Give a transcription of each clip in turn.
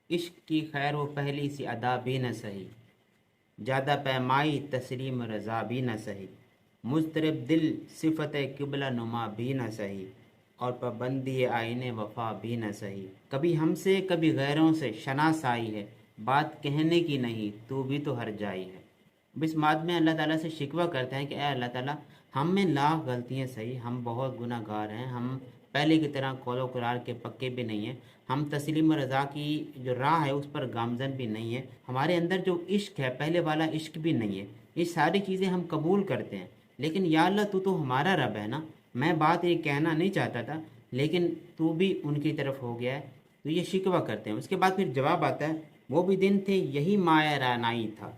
عشق کی خیر وہ پہلی سی ادا بھی نہ سہی، زیادہ پیمائی تسلیم رضا بھی نہ سہی، مضطرب دل صفت قبلہ نما بھی نہ سہی، اور پابندی آئین وفا بھی نہ سہی۔ کبھی ہم سے کبھی غیروں سے شناس آئی ہے، بات کہنے کی نہیں تو بھی تو ہر جائی ہے۔ اب اس بات میں اللہ تعالیٰ سے شکوہ کرتے ہیں کہ اے اللہ تعالیٰ، ہم میں لاکھ غلطیاں صحیح، ہم بہت گناہ گار ہیں، ہم پہلے کی طرح قول و قرار کے پکے بھی نہیں ہیں، ہم تسلیم و رضا کی جو راہ ہے اس پر گامزن بھی نہیں ہے، ہمارے اندر جو عشق ہے پہلے والا عشق بھی نہیں ہے۔ یہ ساری چیزیں ہم قبول کرتے ہیں، لیکن یا اللہ تو ہمارا رب ہے نا، میں بات یہ کہنا نہیں چاہتا تھا لیکن تو بھی ان کی طرف ہو گیا ہے، تو یہ شکوہ کرتے ہیں۔ اس کے بعد پھر جواب آتا ہے، وہ بھی دن تھے یہی مایہ رعنائی تھا،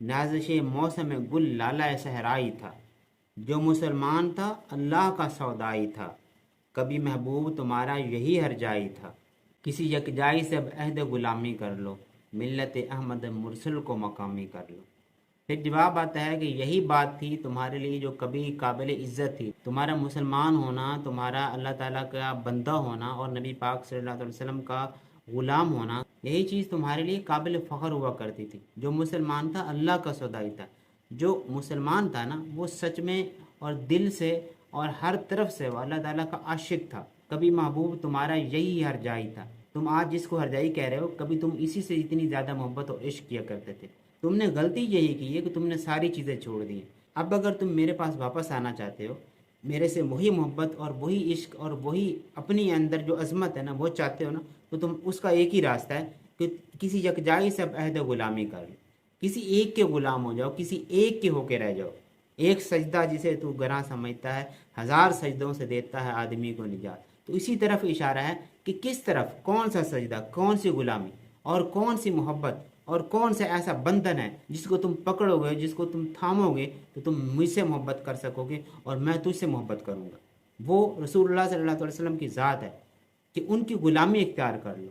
نازش موسم گل لالہ صحرائی تھا، جو مسلمان تھا اللہ کا سودائی تھا، کبھی محبوب تمہارا یہی ہر جائی تھا، کسی یکجائی سے اب عہد غلامی کر لو، ملت احمد مرسل کو مقامی کر لو۔ پھر جواب آتا ہے کہ یہی بات تھی تمہارے لیے جو کبھی قابل عزت تھی، تمہارا مسلمان ہونا، تمہارا اللہ تعالیٰ کا بندہ ہونا اور نبی پاک صلی اللہ علیہ وسلم کا غلام ہونا، یہی چیز تمہارے لیے قابل فخر ہوا کرتی تھی۔ جو مسلمان تھا اللہ کا سودائی تھا، جو مسلمان تھا نا وہ سچ میں اور دل سے اور ہر طرف سے وہ اللہ تعالیٰ کا عاشق تھا، کبھی محبوب تمہارا یہی ہر جائی تھا۔ تم آج جس کو ہر جائی کہہ رہے ہو، کبھی تم اسی سے اتنی زیادہ محبت اور عشق کیا کرتے تھے۔ تم نے غلطی یہی کی ہے کہ تم نے ساری چیزیں چھوڑ دی ہیں۔ اب اگر تم میرے پاس واپس آنا چاہتے ہو، میرے سے وہی محبت اور وہی عشق اور وہی اپنی اندر جو عظمت ہے نا وہ چاہتے ہو نا، تو تم اس کا ایک ہی راستہ ہے کہ کسی یکجائی سے اب عہد غلامی کر لو، کسی ایک کے غلام ہو جاؤ، کسی ایک کے ہو کے رہ جاؤ۔ ایک سجدہ جسے تو گراں سمجھتا ہے، ہزار سجدوں سے دیتا ہے آدمی کو نجات۔ تو اسی طرف اشارہ ہے کہ کس طرف، کون سا سجدہ، کون سی غلامی اور کون سی محبت اور کون سا ایسا بندھن ہے جس کو تم پکڑو گے، جس کو تم تھامو گے تو تم مجھ سے محبت کر سکو گے اور میں تجھ سے محبت کروں گا۔ وہ رسول اللہ صلی اللہ علیہ وسلم کی ذات ہے کہ ان کی غلامی اختیار کر لو،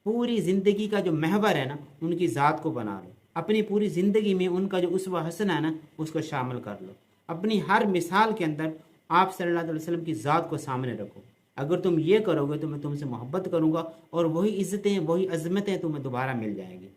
پوری زندگی کا جو محور ہے نا ان کی ذات کو بنا لو، اپنی پوری زندگی میں ان کا جو اسوہ حسنہ ہے نا اس کو شامل کر لو، اپنی ہر مثال کے اندر آپ صلی اللہ علیہ وسلم کی ذات کو سامنے رکھو۔ اگر تم یہ کرو گے تو میں تم سے محبت کروں گا اور وہی عزتیں، وہی عظمتیں تمہیں دوبارہ مل جائیں گی۔